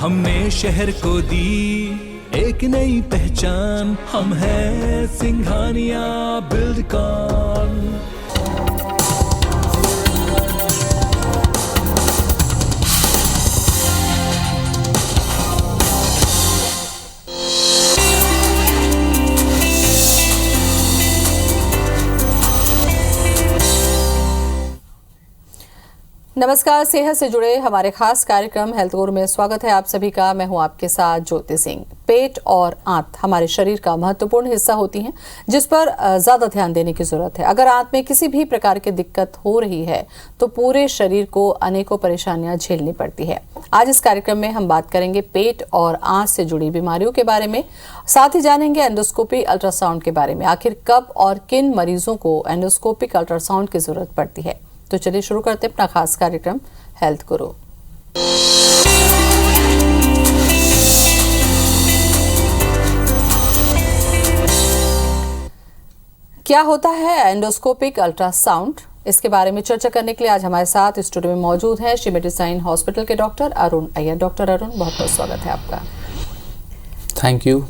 हमने शहर को दी एक नई पहचान, हम हैं सिंघानिया बिल्डकॉन। नमस्कार, सेहत से जुड़े हमारे खास कार्यक्रम हेल्थ गुरु में स्वागत है आप सभी का। मैं हूं आपके साथ ज्योति सिंह। पेट और आंत हमारे शरीर का महत्वपूर्ण हिस्सा होती हैं, जिस पर ज्यादा ध्यान देने की जरूरत है। अगर आंत में किसी भी प्रकार की दिक्कत हो रही है तो पूरे शरीर को अनेकों परेशानियां झेलनी पड़ती है। आज इस कार्यक्रम में हम बात करेंगे पेट और आंत से जुड़ी बीमारियों के बारे में, साथ ही जानेंगे एंडोस्कोपी अल्ट्रासाउंड के बारे में। आखिर कब और किन मरीजों को एंडोस्कोपिक अल्ट्रासाउंड की जरूरत पड़ती है। तो चलिए शुरू करते हैं अपना खास कार्यक्रम हेल्थ गुरु। क्या होता है एंडोस्कोपिक अल्ट्रासाउंड, इसके बारे में चर्चा करने के लिए आज हमारे साथ स्टूडियो में मौजूद है श्री मेडिसाइन हॉस्पिटल के डॉक्टर अरुण अय्यर। डॉक्टर अरुण, बहुत बहुत स्वागत है आपका। Thank you.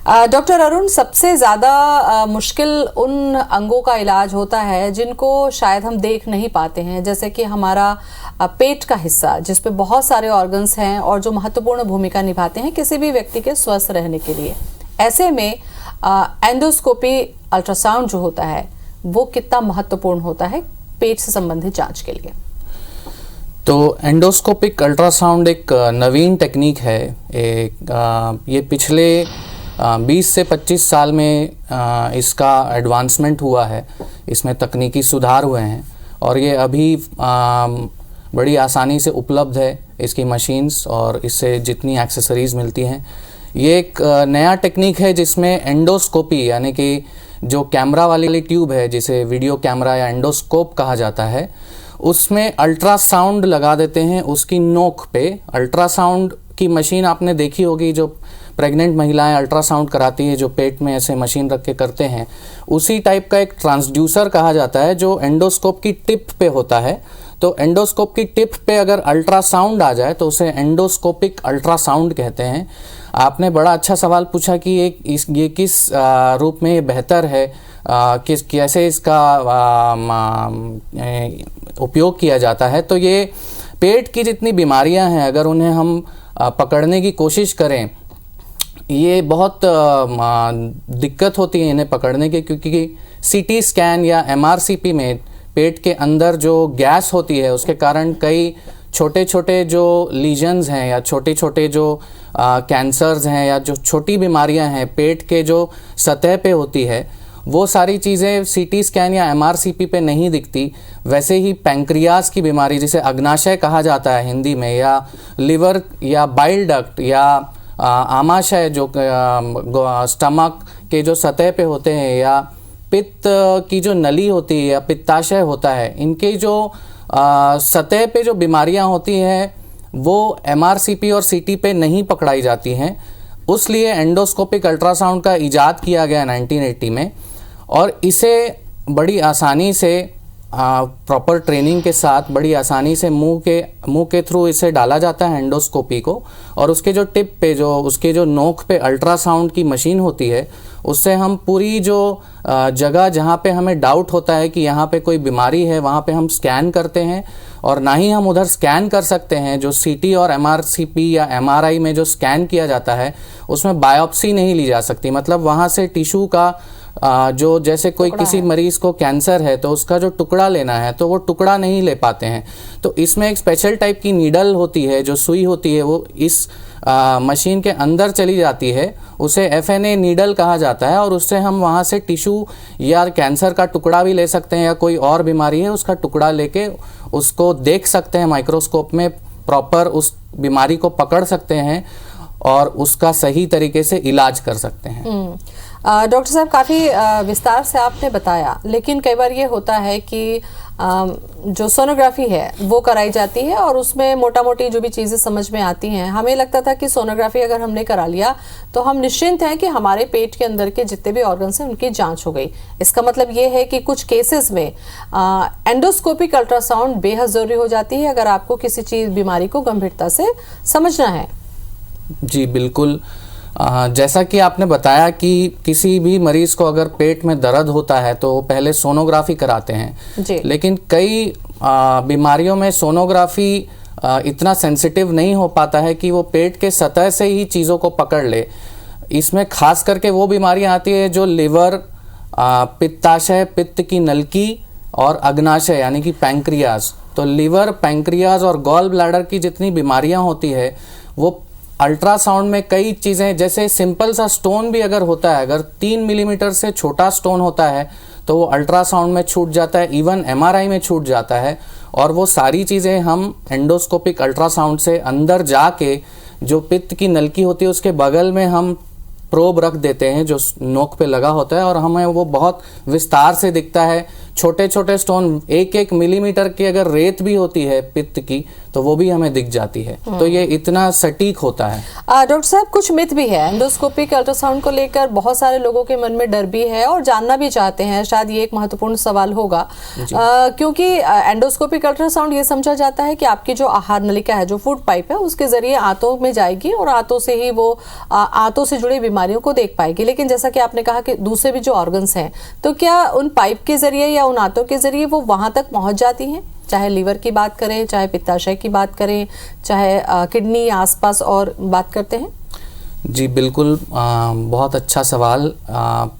डॉक्टर अरुण, सबसे ज़्यादा मुश्किल उन अंगों का इलाज होता है जिनको शायद हम देख नहीं पाते हैं, जैसे कि हमारा पेट का हिस्सा, जिस पे बहुत सारे ऑर्गन्स हैं और जो महत्वपूर्ण भूमिका निभाते हैं किसी भी व्यक्ति के स्वस्थ रहने के लिए। ऐसे में एंडोस्कोपी अल्ट्रासाउंड जो होता है वो कितना महत्वपूर्ण होता है पेट से संबंधित जांच के लिए? तो एंडोस्कोपिक अल्ट्रासाउंड एक नवीन टेक्निक है। ये पिछले 20 से 25 साल में इसका एडवांसमेंट हुआ है, इसमें तकनीकी सुधार हुए हैं और ये अभी बड़ी आसानी से उपलब्ध है, इसकी मशीन्स और इससे जितनी एक्सेसरीज मिलती हैं। ये एक नया टेक्निक है जिसमें एंडोस्कोपी यानी कि जो कैमरा वाली ट्यूब है, जिसे वीडियो कैमरा या एंडोस्कोप कहा जाता है, उसमें अल्ट्रासाउंड लगा देते हैं उसकी नोक पे। अल्ट्रासाउंड की मशीन आपने देखी होगी, जो प्रेग्नेंट महिलाएं अल्ट्रासाउंड कराती है, जो पेट में ऐसे मशीन रख के करते हैं, उसी टाइप का एक ट्रांसड्यूसर कहा जाता है जो एंडोस्कोप की टिप पे होता है। तो एंडोस्कोप की टिप पे अगर अल्ट्रासाउंड आ जाए तो उसे एंडोस्कोपिक अल्ट्रासाउंड कहते हैं। आपने बड़ा अच्छा सवाल पूछा कि ये किस रूप में ये बेहतर है, कैसे इसका उपयोग किया जाता है। तो ये पेट की जितनी बीमारियां हैं, अगर उन्हें हम पकड़ने की कोशिश करें, ये बहुत दिक्कत होती है इन्हें पकड़ने की, क्योंकि सीटी स्कैन या एमआरसीपी में पेट के अंदर जो गैस होती है उसके कारण कई छोटे छोटे जो लीजन्स हैं या छोटे छोटे जो कैंसर्स हैं या जो छोटी बीमारियां हैं पेट के जो सतह पे होती है, वो सारी चीज़ें सीटी स्कैन या एमआरसीपी पे नहीं दिखती। वैसे ही पैंक्रियास की बीमारी, जिसे अग्नाशय कहा जाता है हिंदी में, या लिवर या बाइल डक्ट या आमाशय जो स्टमक के जो सतह पे होते हैं, या पित्त की जो नली होती है या पित्ताशय होता है, इनके जो सतह पे जो बीमारियां होती हैं वो एमआरसीपी और सीटी पे नहीं पकड़ाई जाती हैं। उसलिए एंडोस्कोपिक अल्ट्रासाउंड का इजाद किया गया 1980 में, और इसे बड़ी आसानी से प्रॉपर ट्रेनिंग के साथ बड़ी आसानी से मुंह के थ्रू इसे डाला जाता है एंडोस्कोपी को, और उसके जो टिप पे उसके जो नोक पे अल्ट्रासाउंड की मशीन होती है, उससे हम पूरी जो जगह जहाँ पे हमें डाउट होता है कि यहाँ पे कोई बीमारी है, वहाँ पे हम स्कैन करते हैं। और ना ही हम उधर स्कैन कर सकते हैं, जो सीटी और एमआरसीपी या एमआरआई में जो स्कैन किया जाता है उसमें बायोप्सी नहीं ली जा सकती। मतलब वहाँ से टिश्यू का जो, जैसे कोई किसी मरीज को कैंसर है तो उसका जो टुकड़ा लेना है तो वो टुकड़ा नहीं ले पाते हैं। तो इसमें एक स्पेशल टाइप की नीडल होती है, जो सुई होती है, वो इस मशीन के अंदर चली जाती है, उसे एफएनए नीडल कहा जाता है, और उससे हम वहाँ से टिश्यू या कैंसर का टुकड़ा भी ले सकते हैं, या कोई और बीमारी है उसका टुकड़ा लेके उसको देख सकते हैं माइक्रोस्कोप में, प्रॉपर उस बीमारी को पकड़ सकते हैं और उसका सही तरीके से इलाज कर सकते हैं। डॉक्टर साहब, काफ़ी विस्तार से आपने बताया, लेकिन कई बार ये होता है कि जो सोनोग्राफी है वो कराई जाती है और उसमें मोटा मोटी जो भी चीज़ें समझ में आती हैं, हमें लगता था कि सोनोग्राफी अगर हमने करा लिया तो हम निश्चिंत हैं कि हमारे पेट के अंदर के जितने भी ऑर्गन्स हैं उनकी जांच हो गई। इसका मतलब ये है कि कुछ केसेस में एंडोस्कोपिक अल्ट्रासाउंड बेहद ज़रूरी हो जाती है अगर आपको किसी चीज़ बीमारी को गंभीरता से समझना है। जी बिल्कुल। जैसा कि आपने बताया कि किसी भी मरीज को अगर पेट में दर्द होता है तो वो पहले सोनोग्राफी कराते हैं जी। लेकिन कई बीमारियों में सोनोग्राफी इतना सेंसिटिव नहीं हो पाता है कि वो पेट के सतह से ही चीज़ों को पकड़ ले। इसमें खास करके वो बीमारियां आती है जो लिवर, पित्ताशय, पित्त की नलकी और अग्नाशय यानी कि पैंक्रियाज। तो लिवर, पैंक्रियाज और गॉल ब्लैडर की जितनी बीमारियां होती है वो अल्ट्रासाउंड में कई चीज़ें, जैसे सिंपल सा स्टोन भी अगर होता है, अगर 3 मिलीमीटर से छोटा स्टोन होता है तो वो अल्ट्रासाउंड में छूट जाता है, इवन एमआरआई में छूट जाता है। और वो सारी चीज़ें हम एंडोस्कोपिक अल्ट्रासाउंड से अंदर जाके जो पित्त की नलकी होती है उसके बगल में हम प्रोब रख देते हैं जो नोक पे लगा होता है और हमें वो बहुत विस्तार से दिखता है। छोटे छोटे स्टोन 1-1 मिलीमीटर की अगर रेत भी होती है पित्त की तो वो भी हमें दिख जाती है। तो ये इतना सटीक होता है। डॉक्टर साहब, कुछ मिथ भी है एंडोस्कोपिक अल्ट्रासाउंड को लेकर, बहुत सारे लोगों के मन में डर भी है और जानना भी चाहते हैं। शायद ये एक महत्वपूर्ण सवाल होगा क्योंकि एंडोस्कोपिक अल्ट्रासाउंड ये समझा जाता है कि आपकी जो आहार नलिका है, जो फूड पाइप है, उसके जरिए आंतों में जाएगी और आंतों से ही वो आंतों से जुड़ी बीमारियों को देख पाएगी। लेकिन जैसा कि आपने कहा कि दूसरे भी जो ऑर्गन्स हैं, तो क्या उन पाइप के जरिए या उन आंतों के जरिए वो वहां तक पहुंच जाती हैं? चाहे लीवर की बात करें, चाहे पित्ताशय की बात करें, चाहे किडनी आसपास और बात करते हैं। जी बिल्कुल, बहुत अच्छा सवाल।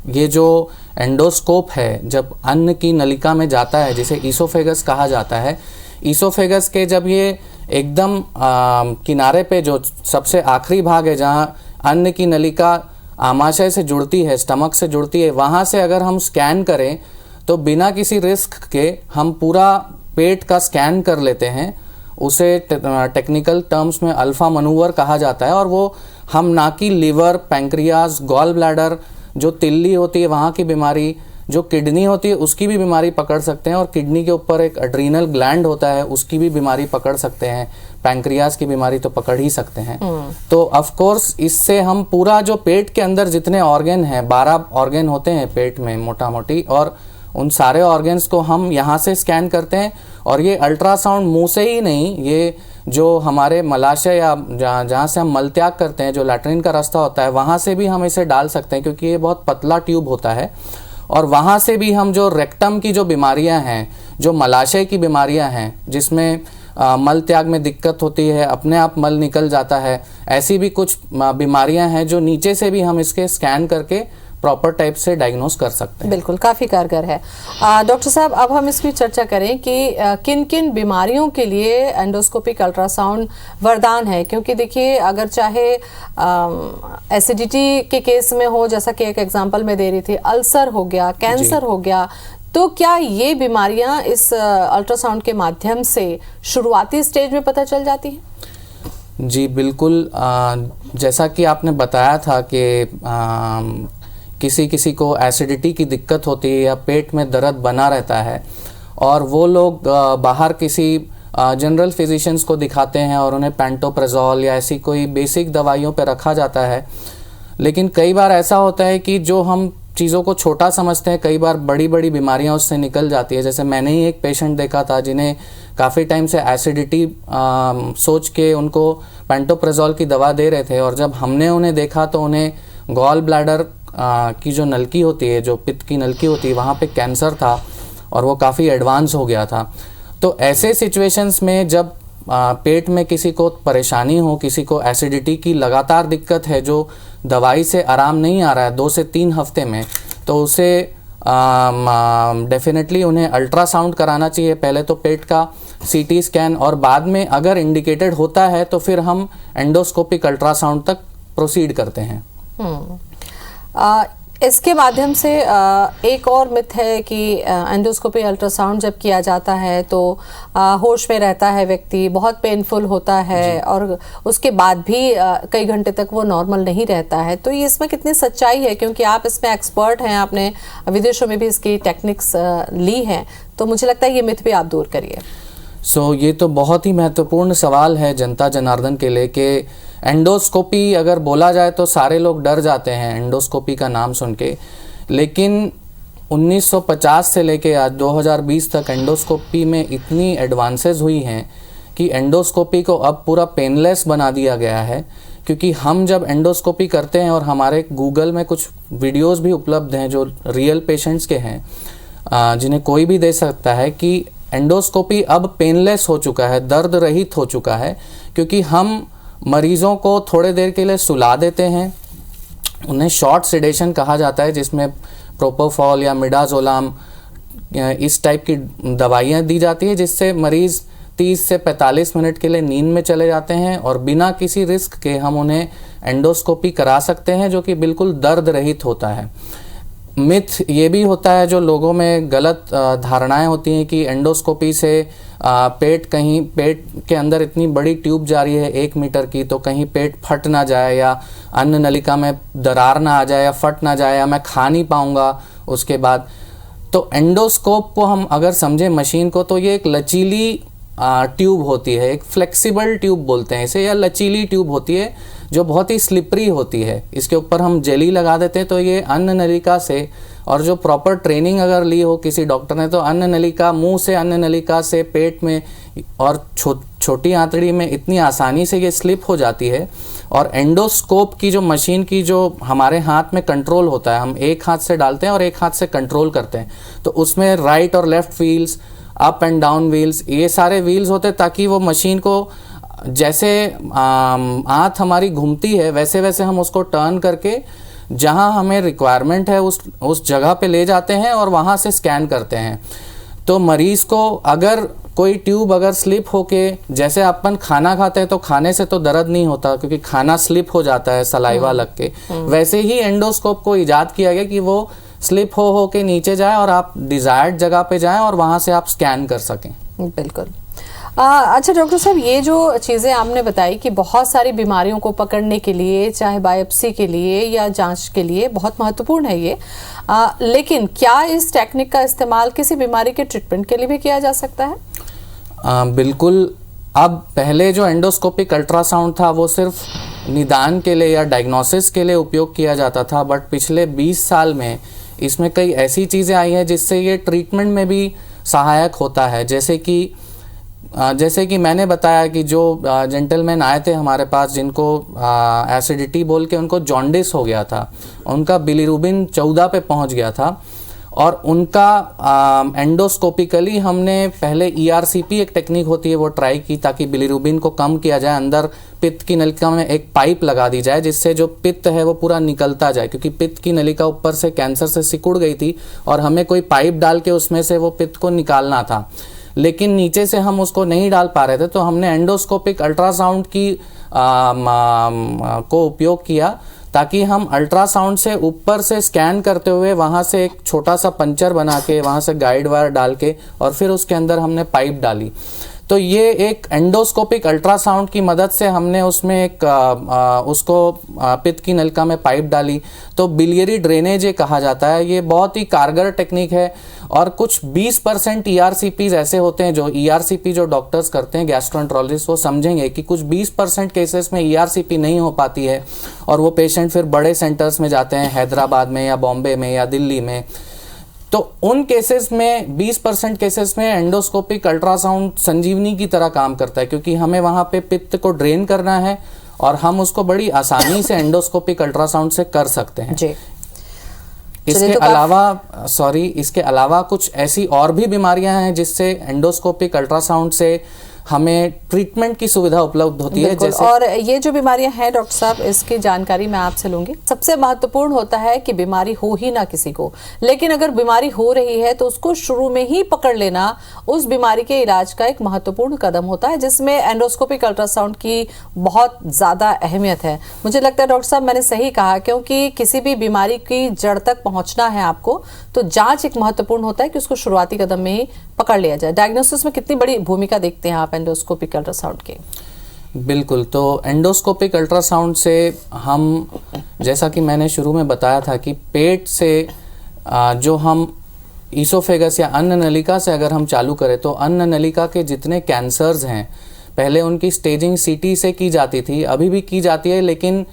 ये जो एंडोस्कोप है जब अन्न की नलिका में जाता है, जिसे ईसोफेगस कहा जाता है, ईसोफेगस के जब ये एकदम किनारे पे जो सबसे आखिरी भाग है जहाँ अन्न की नलिका आमाशय से जुड़ती है, स्टमक से जुड़ती है, वहाँ से अगर हम स्कैन करें तो बिना किसी रिस्क के हम पूरा पेट का स्कैन कर लेते हैं। उसे टेक्निकल टर्म्स में अल्फा मनूवर कहा जाता है और वो हम ना कि लिवर, पैंक्रियाज, गॉल ब्लैडर, जो तिल्ली होती है वहाँ की बीमारी, जो किडनी होती है उसकी भी बीमारी पकड़ सकते हैं और किडनी के ऊपर एक एड्रीनल ग्लैंड होता है उसकी भी बीमारी पकड़ सकते हैं, पैंक्रियाज की बीमारी तो पकड़ ही सकते हैं। तो ऑफ कोर्स इससे हम पूरा जो पेट के अंदर जितने ऑर्गन हैं, 12 ऑर्गन होते हैं पेट में मोटा मोटी, और उन सारे ऑर्गन्स को हम यहाँ से स्कैन करते हैं। और ये अल्ट्रासाउंड मुंह से ही नहीं, ये जो हमारे मलाशय या जहाँ से हम मल त्याग करते हैं, जो लैट्रिन का रास्ता होता है, वहाँ से भी हम इसे डाल सकते हैं क्योंकि ये बहुत पतला ट्यूब होता है। और वहाँ से भी हम जो रेक्टम की जो बीमारियाँ हैं, जो मलाशय की बीमारियाँ हैं, जिसमें मल त्याग में दिक्कत होती है, अपने आप मल निकल जाता है, ऐसी भी कुछ बीमारियाँ हैं जो नीचे से भी हम इसके स्कैन करके प्रॉपर टाइप से डायग्नोस कर सकते हैं। बिल्कुल, काफ़ी कारगर है। डॉक्टर साहब, अब हम इसकी चर्चा करें कि किन किन बीमारियों के लिए एंडोस्कोपिक अल्ट्रासाउंड वरदान है। क्योंकि देखिए, अगर चाहे एसिडिटी के केस में हो, जैसा कि एक एग्जांपल मैं दे रही थी, अल्सर हो गया, कैंसर हो गया, तो क्या ये बीमारियां इस अल्ट्रासाउंड के माध्यम से शुरुआती स्टेज में पता चल जाती हैं? जी बिल्कुल, जैसा कि आपने बताया था कि किसी किसी को एसिडिटी की दिक्कत होती है या पेट में दर्द बना रहता है और वो लोग बाहर किसी जनरल फिजिशियंस को दिखाते हैं और उन्हें पेंटोप्रेजोल या ऐसी कोई बेसिक दवाइयों पे रखा जाता है। लेकिन कई बार ऐसा होता है कि जो हम चीज़ों को छोटा समझते हैं, कई बार बड़ी बड़ी बीमारियां उससे निकल जाती है। जैसे मैंने ही एक पेशेंट देखा था जिन्हें काफ़ी टाइम से एसिडिटी सोच के उनको पेंटोप्रेजोल की दवा दे रहे थे और जब हमने उन्हें देखा तो उन्हें गॉल ब्लैडर की जो नलकी होती है, जो पित्त की नलकी होती है, वहाँ पे कैंसर था और वो काफ़ी एडवांस हो गया था। तो ऐसे सिचुएशंस में जब पेट में किसी को परेशानी हो, किसी को एसिडिटी की लगातार दिक्कत है जो दवाई से आराम नहीं आ रहा है 2 से 3 हफ्ते में, तो उसे डेफिनेटली उन्हें अल्ट्रासाउंड कराना चाहिए। पहले तो पेट का सीटी स्कैन और बाद में अगर इंडिकेटेड होता है तो फिर हम एंडोस्कोपिक अल्ट्रासाउंड तक प्रोसीड करते हैं। इसके माध्यम से एक और मिथ है कि एंडोस्कोपी अल्ट्रासाउंड जब किया जाता है तो होश में रहता है व्यक्ति, बहुत पेनफुल होता है और उसके बाद भी कई घंटे तक वो नॉर्मल नहीं रहता है। तो ये इसमें कितनी सच्चाई है, क्योंकि आप इसमें एक्सपर्ट हैं, आपने विदेशों में भी इसकी टेक्निक्स ली हैं, तो मुझे लगता है ये मिथ भी आप दूर करिए। ये तो बहुत ही महत्वपूर्ण सवाल है जनता जनार्दन के लिए कि एंडोस्कोपी अगर बोला जाए तो सारे लोग डर जाते हैं एंडोस्कोपी का नाम सुन के। लेकिन 1950 से लेके आज 2020 तक एंडोस्कोपी में इतनी एडवांसेस हुई हैं कि एंडोस्कोपी को अब पूरा पेनलेस बना दिया गया है, क्योंकि हम जब एंडोस्कोपी करते हैं, और हमारे गूगल में कुछ वीडियोस भी उपलब्ध हैं जो रियल पेशेंट्स के हैं, जिन्हें कोई भी दे सकता है, कि एंडोस्कोपी अब पेनलेस हो चुका है, दर्द रहित हो चुका है, क्योंकि हम मरीज़ों को थोड़े देर के लिए सुला देते हैं। उन्हें शॉर्ट सेडेशन कहा जाता है, जिसमें प्रोपोफॉल या मिडाजोलाम इस टाइप की दवाइयाँ दी जाती है, जिससे मरीज़ 30 से 45 मिनट के लिए नींद में चले जाते हैं, और बिना किसी रिस्क के हम उन्हें एंडोस्कोपी करा सकते हैं, जो कि बिल्कुल दर्द रहित होता है। मिथ ये भी होता है, जो लोगों में गलत धारणाएं होती हैं कि एंडोस्कोपी से पेट के अंदर इतनी बड़ी ट्यूब जा रही है 1 मीटर की, तो कहीं पेट फट ना जाए, या अन्न नलिका में दरार ना आ जाए, या फट ना जाए, या मैं खा नहीं पाऊंगा उसके बाद। तो एंडोस्कोप को हम अगर समझें मशीन को, तो ये एक लचीली ट्यूब होती है, एक फ्लेक्सिबल ट्यूब बोलते हैं इसे, या लचीली ट्यूब होती है, जो बहुत ही स्लिपरी होती है। इसके ऊपर हम जेली लगा देते हैं, तो ये अन्न नलिका से, और जो प्रॉपर ट्रेनिंग अगर ली हो किसी डॉक्टर ने, तो अन्न नलिका, मुंह से अन्न नलिका से पेट में और छोटी आंतड़ी में इतनी आसानी से ये स्लिप हो जाती है। और एंडोस्कोप की जो मशीन की जो हमारे हाथ में कंट्रोल होता है, हम एक हाथ से डालते हैं और एक हाथ से कंट्रोल करते हैं, तो उसमें राइट और left wheels, up and down wheels, ये सारे व्हील्स होते हैं, ताकि वो मशीन को जैसे आंत हमारी घूमती है, वैसे वैसे हम उसको टर्न करके जहां हमें रिक्वायरमेंट है उस जगह पे ले जाते हैं, और वहां से स्कैन करते हैं। तो मरीज को अगर कोई ट्यूब अगर स्लिप होके, जैसे अपन खाना खाते हैं तो खाने से तो दर्द नहीं होता, क्योंकि खाना स्लिप हो जाता है सलाइवा लग के, वैसे ही एंडोस्कोप को इजाद किया गया कि वो स्लिप हो के नीचे जाए, और आप डिजायर्ड जगह पे जाएं, और वहां से आप स्कैन कर सकें। बिल्कुल। अच्छा डॉक्टर साहब, ये जो चीज़ें आपने बताई कि बहुत सारी बीमारियों को पकड़ने के लिए, चाहे बायोप्सी के लिए या जांच के लिए, बहुत महत्वपूर्ण है ये, लेकिन क्या इस टेक्निक का इस्तेमाल किसी बीमारी के ट्रीटमेंट के लिए भी किया जा सकता है? बिल्कुल। अब पहले जो एंडोस्कोपिक अल्ट्रासाउंड था वो सिर्फ निदान के लिए या डायग्नोसिस के लिए उपयोग किया जाता था, बट पिछले 20 साल में इसमें कई ऐसी चीज़ें आई हैं जिससे ये ट्रीटमेंट में भी सहायक होता है। जैसे कि मैंने बताया कि जो जेंटलमैन आए थे हमारे पास, जिनको एसिडिटी बोल के उनको जॉन्डिस हो गया था, उनका बिलीरुबिन 14 पे पहुंच गया था, और उनका एंडोस्कोपिकली हमने पहले ERCP एक टेक्निक होती है वो ट्राई की, ताकि बिलीरुबिन को कम किया जाए। अंदर पित्त की नलिका में एक पाइप लगा दी जाए, जिससे जो पित्त है वो पूरा निकलता जाए, क्योंकि पित्त की नलिका ऊपर से कैंसर से सिकुड़ गई थी, और हमें कोई पाइप डाल के उसमें से वो पित्त को निकालना था, लेकिन नीचे से हम उसको नहीं डाल पा रहे थे। तो हमने एंडोस्कोपिक अल्ट्रासाउंड को उपयोग किया, ताकि हम अल्ट्रासाउंड से ऊपर से स्कैन करते हुए वहाँ से एक छोटा सा पंचर बना के, वहाँ से गाइड वायर डाल के, और फिर उसके अंदर हमने पाइप डाली। तो ये एक एंडोस्कोपिक अल्ट्रासाउंड की मदद से हमने उसमें एक उसको पित्त की नलिका में पाइप डाली। तो बिलियरी ड्रेनेज ये कहा जाता है, ये बहुत ही कारगर टेक्निक है। और कुछ 20% ERCPs ऐसे होते हैं, जो ERCP जो डॉक्टर्स करते हैं, गैस्ट्रोएंटरोलॉजिस्ट, वो समझेंगे कि कुछ 20% केसेस में ERCP नहीं हो पाती है, और वो पेशेंट फिर बड़े सेंटर्स में जाते हैं, हैदराबाद में या बॉम्बे में या दिल्ली में। तो उन केसेस में 20% केसेस में एंडोस्कोपिक अल्ट्रासाउंड संजीवनी की तरह काम करता है, क्योंकि हमें वहाँ पे पित्त को ड्रेन करना है, और हम उसको बड़ी आसानी से एंडोस्कोपिक अल्ट्रासाउंड से कर सकते हैं। जी। इसके अलावा कुछ ऐसी और भी बीमारियां हैं जिससे एंडोस्कोपिक अल्ट्रासाउंड से हमें ट्रीटमेंट की सुविधा उपलब्ध होती है। जैसे और ये जो बीमारियां हैं डॉक्टर साहब, इसकी जानकारी मैं आपसे लूंगी। सबसे महत्वपूर्ण होता है कि बीमारी हो ही ना किसी को, लेकिन अगर बीमारी हो रही है तो उसको शुरू में ही पकड़ लेना उस बीमारी के इलाज का एक महत्वपूर्ण कदम होता है, जिसमें एंडोस्कोपिक अल्ट्रासाउंड की बहुत ज्यादा अहमियत है। मुझे लगता है डॉक्टर साहब मैंने सही कहा, क्योंकि किसी भी बीमारी की जड़ तक पहुंचना है आपको, तो जांच एक महत्वपूर्ण होता है कि उसको शुरुआती कदम में ही पकड़ लिया जाए। डायग्नोसिस में कितनी बड़ी भूमिका देखते हैं आप एंडोस्कोपिक अल्ट्रासाउंड के? बिल्कुल। तो एंडोस्कोपिक अल्ट्रासाउंड से हम, जैसा कि मैंने शुरू में बताया था, कि पेट से जो हम ईसोफेगस या अन्न नलिका से अगर हम चालू करें, तो अन्न नलिका के जितने कैंसर्स हैं, पहले उनकी स्टेजिंग CT से की जाती थी, अभी भी की जाती है, लेकिन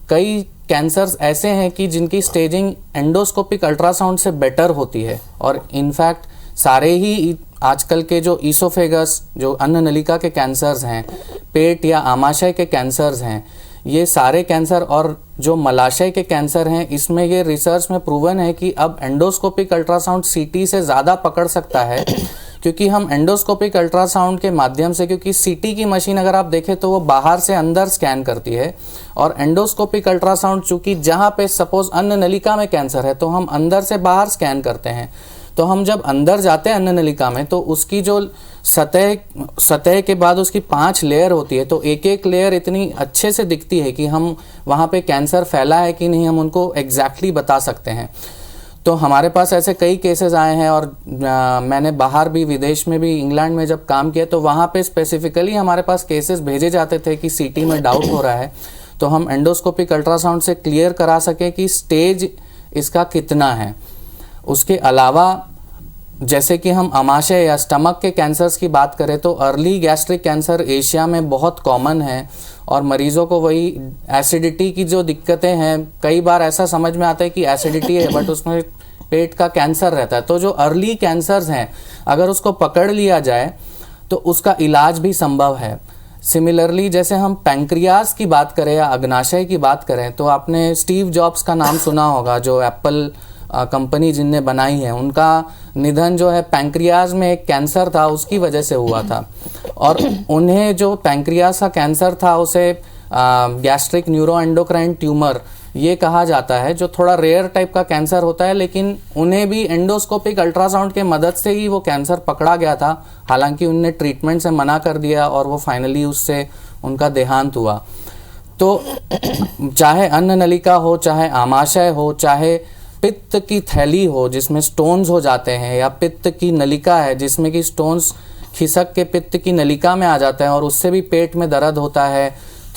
कई कैंसर्स ऐसे हैं कि जिनकी स्टेजिंग एंडोस्कोपिक अल्ट्रासाउंड से बेटर होती है। और इनफैक्ट सारे ही आजकल के जो ईसोफेगस, जो अन्न नलिका के कैंसर्स हैं, पेट या आमाशय के कैंसर्स हैं, ये सारे कैंसर और जो मलाशय के कैंसर हैं, इसमें ये रिसर्च में प्रूवन है कि अब एंडोस्कोपिक अल्ट्रासाउंड सीटी से ज़्यादा पकड़ सकता है, क्योंकि हम एंडोस्कोपिक अल्ट्रासाउंड के माध्यम से, क्योंकि सीटी की मशीन अगर आप देखें तो वो बाहर से अंदर स्कैन करती है, और एंडोस्कोपिक अल्ट्रासाउंड चूंकि जहाँ पे सपोज अन्न नलिका में कैंसर है तो हम अंदर से बाहर स्कैन करते हैं, तो हम जब अंदर जाते हैं अन्न नलिका में तो उसकी जो सतह के बाद उसकी 5 लेयर होती है, तो एक एक लेयर इतनी अच्छे से दिखती है कि हम वहाँ पे कैंसर फैला है कि नहीं हम उनको एग्जैक्टली बता सकते हैं। तो हमारे पास ऐसे कई केसेस आए हैं, और मैंने बाहर भी, विदेश में भी, इंग्लैंड में जब काम किया तो वहाँ पे स्पेसिफिकली हमारे पास केसेस भेजे जाते थे कि सीटी में डाउट हो रहा है, तो हम एंडोस्कोपिक अल्ट्रासाउंड से क्लियर करा सके कि स्टेज इसका कितना है। उसके अलावा जैसे कि हम आमाशय या स्टमक के कैंसर्स की बात करें तो अर्ली गैस्ट्रिक कैंसर एशिया में बहुत कॉमन है, और मरीजों को वही एसिडिटी की जो दिक्कतें हैं, कई बार ऐसा समझ में आता है कि एसिडिटी है बट उसमें पेट का कैंसर रहता है। तो जो अर्ली कैंसर्स हैं अगर उसको पकड़ लिया जाए तो उसका इलाज भी संभव है। सिमिलरली जैसे हम पैंक्रियाज की बात करें या अग्नाशय की बात करें तो आपने स्टीव जॉब्स का नाम सुना होगा, जो एप्पल कंपनी जिनने बनाई है, उनका निधन जो है पैंक्रियाज में एक कैंसर था उसकी वजह से हुआ था, और उन्हें जो पैंक्रियाज का कैंसर था उसे गैस्ट्रिक न्यूरोएंडोक्राइन ट्यूमर ये कहा जाता है, जो थोड़ा रेयर टाइप का कैंसर होता है, लेकिन उन्हें भी एंडोस्कोपिक अल्ट्रासाउंड के मदद से ही वो कैंसर पकड़ा गया था। हालांकि उनने ट्रीटमेंट से मना कर दिया और वो फाइनली उससे उनका देहांत हुआ। तो चाहे अन्न नलिका हो, चाहे आमाशय हो, चाहे पित्त की थैली हो जिसमें स्टोन्स हो जाते हैं, या पित्त की नलिका है जिसमें कि स्टोन्स खिसक के पित्त की नलिका में आ जाता है और उससे भी पेट में दर्द होता है,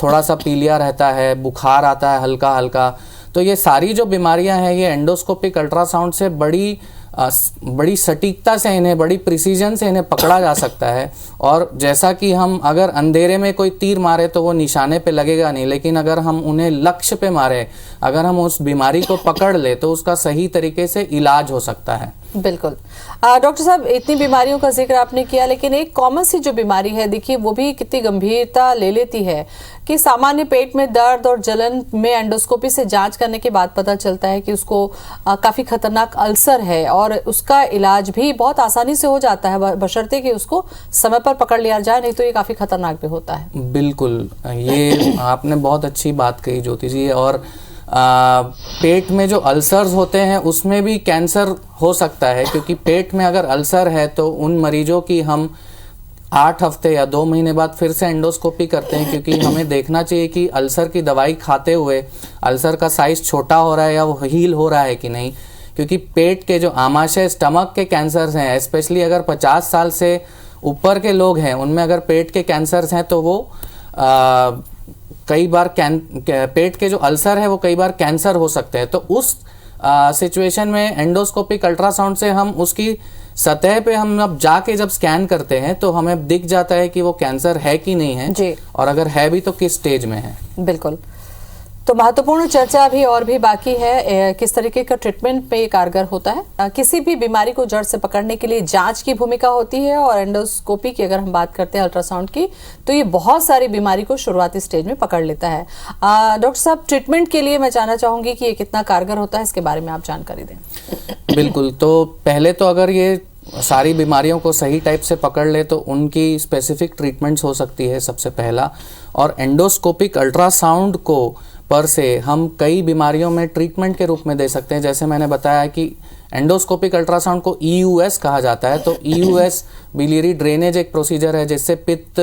थोड़ा सा पीलिया रहता है, बुखार आता है हल्का हल्का, तो ये सारी जो बीमारियां हैं ये एंडोस्कोपिक अल्ट्रासाउंड से बड़ी सटीकता से इन्हें, बड़ी प्रिसीजन से इन्हें पकड़ा जा सकता है। और जैसा कि हम अगर अंधेरे में कोई तीर मारे तो वो निशाने पे लगेगा नहीं, लेकिन अगर हम उन्हें लक्ष्य पे मारे, अगर हम उस बीमारी को पकड़ ले तो उसका सही तरीके से इलाज हो सकता है। बिल्कुल। डॉक्टर साहब, इतनी बीमारियों का जिक्र आपने किया, लेकिन एक कॉमन सी जो बीमारी है, देखिए वो भी कितनी गंभीरता ले लेती है कि सामान्य पेट में दर्द और जलन में एंडोस्कोपी से जांच करने के बाद पता चलता है कि उसको काफ़ी खतरनाक अल्सर है, और उसका इलाज भी बहुत आसानी से हो जाता है बशर्ते कि उसको समय पर पकड़ लिया जाए, नहीं तो ये काफ़ी खतरनाक भी होता है। बिल्कुल, ये आपने बहुत अच्छी बात कही ज्योति जी। और पेट में जो अल्सर्स होते हैं उसमें भी कैंसर हो सकता है, क्योंकि पेट में अगर अल्सर है तो उन मरीजों की हम 8 हफ्ते या 2 महीने बाद फिर से एंडोस्कोपी करते हैं, क्योंकि हमें देखना चाहिए कि अल्सर की दवाई खाते हुए अल्सर का साइज छोटा हो रहा है या वो हील हो रहा है कि नहीं। क्योंकि पेट के जो आमाशय, स्टमक के कैंसर्स हैं, स्पेशली अगर 50 साल से ऊपर के लोग हैं उनमें अगर पेट के कैंसर्स हैं तो वो कई बार पेट के जो अल्सर है वो कई बार कैंसर हो सकते हैं। तो उस सिचुएशन में एंडोस्कोपिक अल्ट्रासाउंड से हम उसकी सतह पे हम अब जाके जब स्कैन करते हैं तो हमें दिख जाता है कि वो कैंसर है कि नहीं है जी, और अगर है भी तो किस स्टेज में है। बिल्कुल। तो महत्वपूर्ण चर्चा अभी और भी बाकी है, किस तरीके का ट्रीटमेंट में ये कारगर होता है। किसी भी बीमारी को जड़ से पकड़ने के लिए जांच की भूमिका होती है, और एंडोस्कोपी की अगर हम बात करते हैं अल्ट्रासाउंड की, तो ये बहुत सारी बीमारी को शुरुआती स्टेज में पकड़ लेता है। डॉक्टर साहब, ट्रीटमेंट के लिए मैं जानना चाहूंगी कि ये कितना कारगर होता है, इसके बारे में आप जानकारी दें। बिल्कुल, तो पहले तो अगर ये सारी बीमारियों को सही टाइप से पकड़ ले तो उनकी स्पेसिफिक ट्रीटमेंट्स हो सकती है सबसे पहला। और एंडोस्कोपिक अल्ट्रासाउंड को पर से हम कई बीमारियों में ट्रीटमेंट के रूप में दे सकते हैं। जैसे मैंने बताया कि एंडोस्कोपिक अल्ट्रासाउंड को EUS कहा जाता है। तो EUS बिलियरी ड्रेनेज एक प्रोसीजर है जिससे पित्त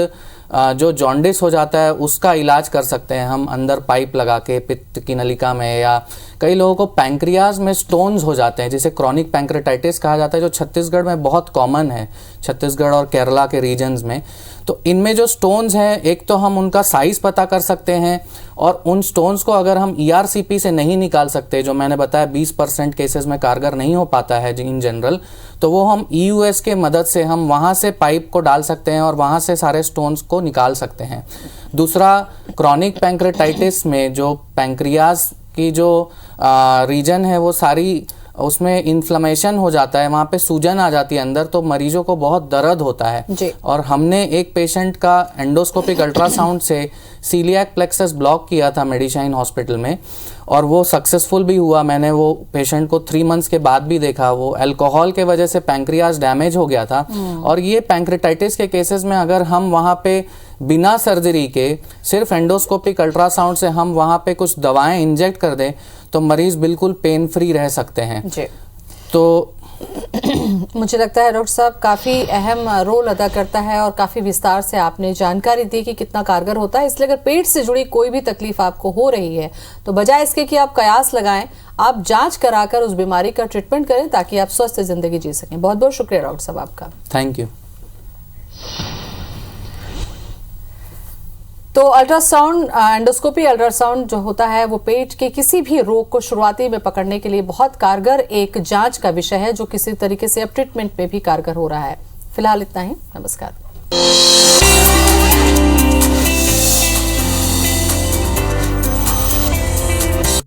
जो जॉन्डिस हो जाता है उसका इलाज कर सकते हैं हम अंदर पाइप लगा के पित्त की नलिका में। या कई लोगों को पैंक्रियाज में स्टोन्स हो जाते हैं जिसे क्रॉनिक पैंक्रेटाइटिस कहा जाता है, जो छत्तीसगढ़ में बहुत कॉमन है, छत्तीसगढ़ और केरला के रीजन्स में। तो इनमें जो स्टोन्स हैं, एक तो हम उनका साइज पता कर सकते हैं, और उन स्टोन्स को अगर हम ERCP से नहीं निकाल सकते, जो मैंने बताया 20% केसेस में कारगर नहीं हो पाता है इन जनरल, तो वो हम EUS के मदद से हम वहाँ से पाइप को डाल सकते हैं और वहाँ से सारे स्टोन्स को निकाल सकते हैं। दूसरा, क्रॉनिक पैंक्रेटाइटिस में जो पैंक्रियाज की जो रीजन है वो सारी उसमें इन्फ्लेमेशन हो जाता है, वहाँ पे सूजन आ जाती है अंदर, तो मरीजों को बहुत दर्द होता है जी। और हमने एक पेशेंट का एंडोस्कोपिक अल्ट्रासाउंड से सीलियाक प्लेक्सस ब्लॉक किया था मेडिशाइन हॉस्पिटल में, और वो सक्सेसफुल भी हुआ। मैंने वो पेशेंट को 3 मंथ्स के बाद भी देखा। वो अल्कोहल के वजह से पैंक्रियाज डैमेज हो गया था, और ये पैंक्रेटाइटिस के केसेस में अगर हम वहाँ पे बिना सर्जरी के सिर्फ एंडोस्कोपिक अल्ट्रासाउंड से हम वहाँ पे कुछ दवाएं इंजेक्ट कर दें तो मरीज बिल्कुल पेन फ्री रह सकते हैं जी। तो मुझे लगता है डॉक्टर साहब काफ़ी अहम रोल अदा करता है, और काफ़ी विस्तार से आपने जानकारी दी कि कितना कारगर होता है। इसलिए अगर पेट से जुड़ी कोई भी तकलीफ आपको हो रही है तो बजाय इसके कि आप कयास लगाएं, आप जांच कराकर उस बीमारी का ट्रीटमेंट करें ताकि आप स्वस्थ जिंदगी जी सकें। बहुत बहुत शुक्रिया डॉक्टर साहब आपका। Thank you. तो अल्ट्रासाउंड, एंडोस्कोपी अल्ट्रासाउंड जो होता है वो पेट के किसी भी रोग को शुरुआती में पकड़ने के लिए बहुत कारगर एक जांच का विषय है, जो किसी तरीके से अब ट्रीटमेंट में भी कारगर हो रहा है। फिलहाल इतना ही। नमस्कार।